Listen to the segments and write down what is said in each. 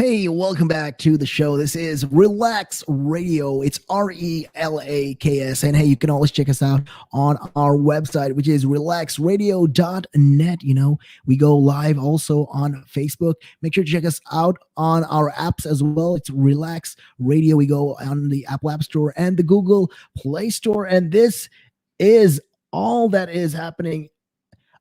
Hey, welcome back to the show. This is Relax Radio. It's RELAKS. And hey, you can always check us out on our website, which is relaxradio.net. We go live also on Facebook. Make sure to check us out on our apps as well. It's Relax Radio. We go on the Apple App Store and the Google Play Store. And this is all that is happening.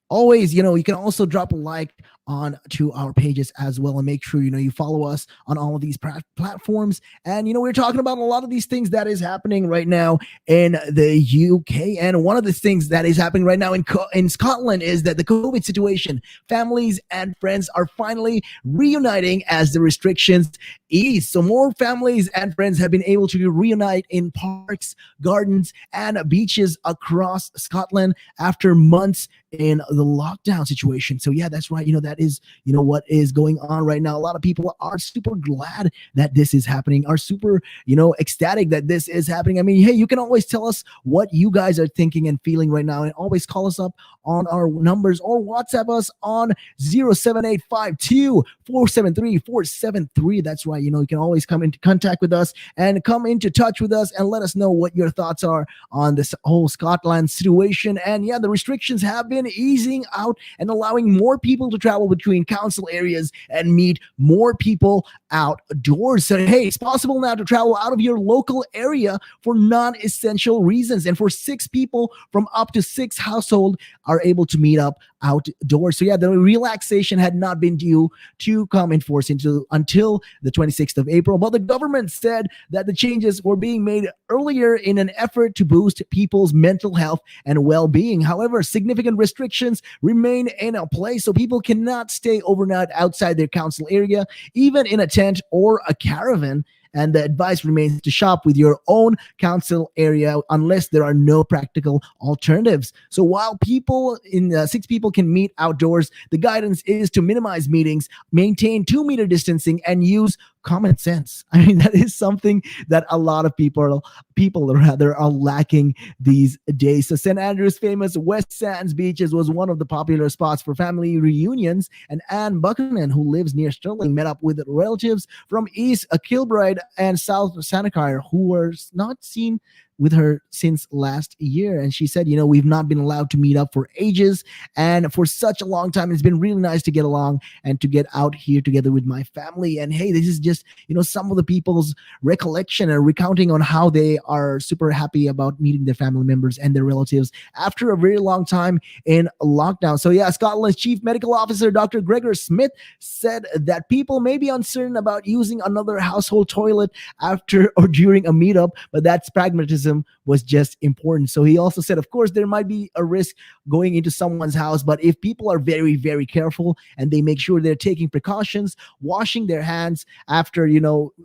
Always, you can also drop a like on to our pages as well, and make sure you follow us on all of these platforms. And we're talking about a lot of these things that is happening right now in the UK, and one of the things that is happening right now in Scotland is that the COVID situation, families and friends are finally reuniting as the restrictions ease. So more families and friends have been able to reunite in parks, gardens, and beaches across Scotland after months in the lockdown situation. So yeah, that's right. That is what is going on right now. A lot of people are super glad that this is happening, are super ecstatic that this is happening. I mean, hey, you can always tell us what you guys are thinking and feeling right now, and always call us up on our numbers or WhatsApp us on 07852 473 473. That's right. You can always come into contact with us and come into touch with us and let us know what your thoughts are on this whole Scotland situation. And yeah, the restrictions have been easing out and allowing more people to travel between council areas and meet more people outdoors. So hey, it's possible now to travel out of your local area for non-essential reasons, and for 6 people from up to 6 households are able to meet up outdoors. So yeah, the relaxation had not been due to come in force until the 26th of April, but the government said that the changes were being made earlier in an effort to boost people's mental health and well-being. However, significant restrictions remain in place, so people cannot stay overnight outside their council area, even in a tent or a caravan. And the advice remains to shop with your own council area unless there are no practical alternatives. So while 6 people can meet outdoors, the guidance is to minimize meetings, maintain 2-meter distancing, and use common sense. I mean, that is something that a lot of people are lacking these days. So St. Andrews' famous West Sands beaches was one of the popular spots for family reunions, and Anne Buchanan, who lives near Stirling, met up with relatives from East Kilbride and South Sanacar who were not seen with her since last year. And she said, we've not been allowed to meet up for ages and for such a long time. It's been really nice to get along and to get out here together with my family. And hey, this is just, some of the people's recollection and recounting on how they are super happy about meeting their family members and their relatives after a very long time in lockdown. So yeah, Scotland's Chief Medical Officer, Dr. Gregor Smith, said that people may be uncertain about using another household toilet after or during a meetup, but that's pragmatism was just important. So he also said, of course, there might be a risk going into someone's house, but if people are very, very careful and they make sure they're taking precautions, washing their hands after,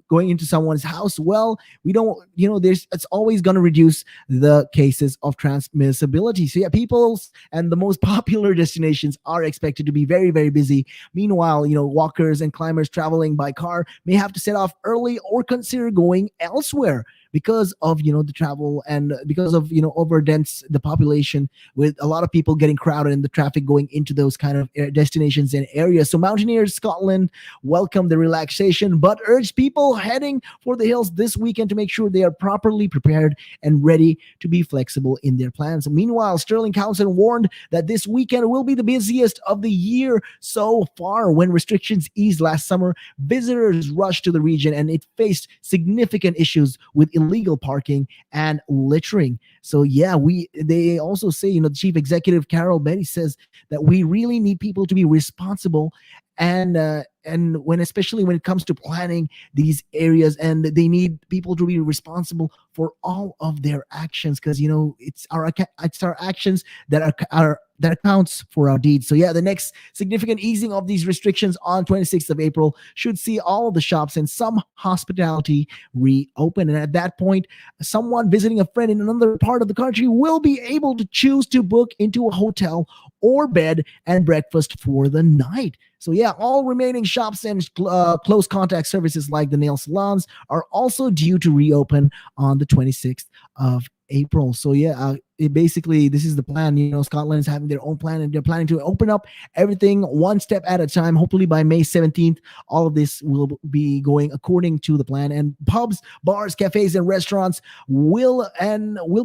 going into someone's house, well, we don't, it's always going to reduce the cases of transmissibility. So yeah, people's and the most popular destinations are expected to be very, very busy. Meanwhile, walkers and climbers traveling by car may have to set off early or consider going elsewhere because of the travel and because of overdense the population, with a lot of people getting crowded in the traffic going into those kind of destinations and areas. So Mountaineers Scotland welcome the relaxation, but urge people heading for the hills this weekend to make sure they are properly prepared and ready to be flexible in their plans. Meanwhile, Stirling Council warned that this weekend will be the busiest of the year so far. When restrictions eased last summer, visitors rushed to the region and it faced significant issues with illegal parking and littering. So yeah, they also say, the chief executive Carol Betty says that we really need people to be responsible and especially when it comes to planning these areas, and they need people to be responsible for all of their actions, because it's our actions that accounts for our deeds. So yeah, the next significant easing of these restrictions on 26th of April should see all of the shops and some hospitality reopen. And at that point, someone visiting a friend in another part of the country will be able to choose to book into a hotel or bed and breakfast for the night. So yeah, all remaining shops and close contact services like the nail salons are also due to reopen on the 26th of April. So yeah, basically this is the plan. Scotland is having their own plan, and they're planning to open up everything one step at a time. Hopefully by May 17th, all of this will be going according to the plan, and pubs, bars, cafes, and restaurants will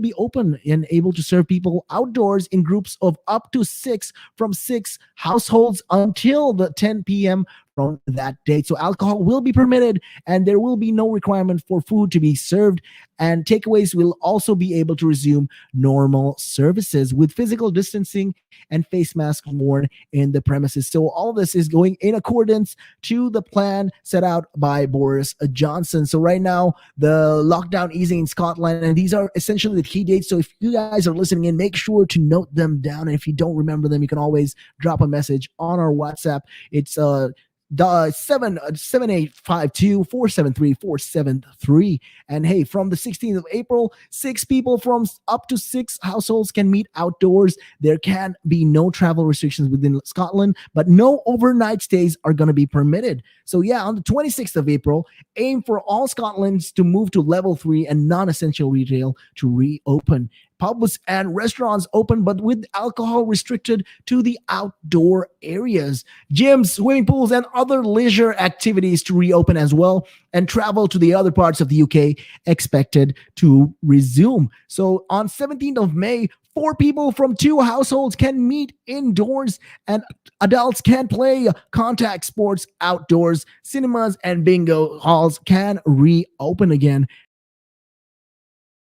be open and able to serve people outdoors in groups of up to six, from six households, until the 10 p.m. from that date. So alcohol will be permitted, and there will be no requirement for food to be served, and takeaways will also be able to resume normal services with physical distancing and face masks worn in the premises. So all of this is going in accordance to the plan set out by Boris Johnson. So right now, the lockdown easing in Scotland, and these are essentially the key dates. So if you guys are listening in, make sure to note them down. And if you don't remember them, you can always drop a message on our WhatsApp. It's 7852-473-473. And hey, from the 16th of April, six people from up to six households can meet outdoors. There can be no travel restrictions within Scotland, but no overnight stays are going to be permitted. So yeah, on the 26th of April, aim for all Scotland's to move to level 3 and non-essential retail to reopen. Pubs and restaurants open, but with alcohol restricted to the outdoor areas. Gyms, swimming pools, and other leisure activities to reopen as well. And travel to the other parts of the UK expected to resume. So on 17th of May, 4 people from 2 households can meet indoors, and adults can play contact sports outdoors. Cinemas and bingo halls can reopen again.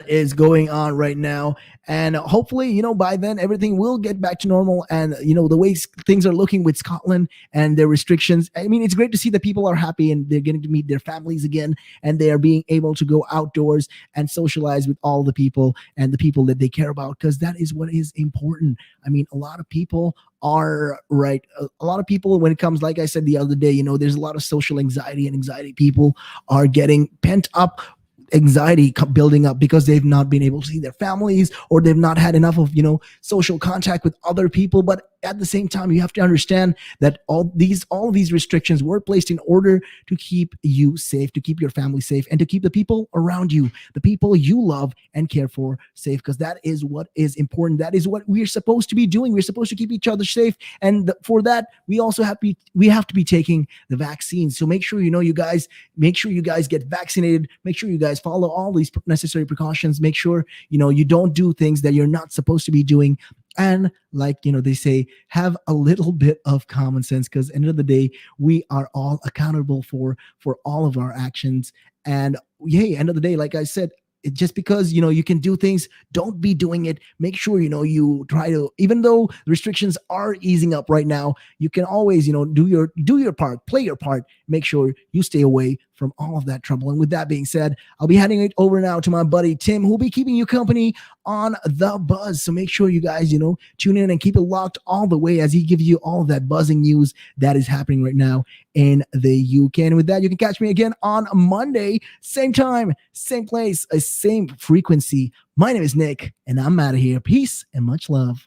Is going on right now, and hopefully by then everything will get back to normal. And the way things are looking with Scotland and their restrictions, I mean, it's great to see that people are happy and they're getting to meet their families again, and they are being able to go outdoors and socialize with all the people and the people that they care about, because that is what is important. I mean, a lot of people are right. A lot of people, when it comes, like I said the other day, there's a lot of social anxiety, and anxiety people are getting pent up anxiety building up because they've not been able to see their families, or they've not had enough of social contact with other people. But at the same time, you have to understand that all of these restrictions were placed in order to keep you safe, to keep your family safe, and to keep the people around you, the people you love and care for, safe, because that is what is important. That is what we're supposed to be doing. We're supposed to keep each other safe, and for that, we also have to be taking the vaccine. So make sure you guys get vaccinated. Make sure you guys follow all these necessary precautions. Make sure you don't do things that you're not supposed to be doing. And like, they say, have a little bit of common sense, because at the end of the day, we are all accountable for all of our actions. And hey, end of the day, like I said, just because you can do things, don't be doing it. Make sure you try to, even though the restrictions are easing up right now, you can always do your part, play your part. Make sure you stay away from all of that trouble. And with that being said, I'll be handing it over now to my buddy Tim, who'll be keeping you company on The Buzz. So make sure you guys tune in and keep it locked all the way as he gives you all of that buzzing news that is happening right now in the UK. And with that, you can catch me again on Monday, same time, same place, same frequency. My name is Nick, and I'm out of here. Peace and much love.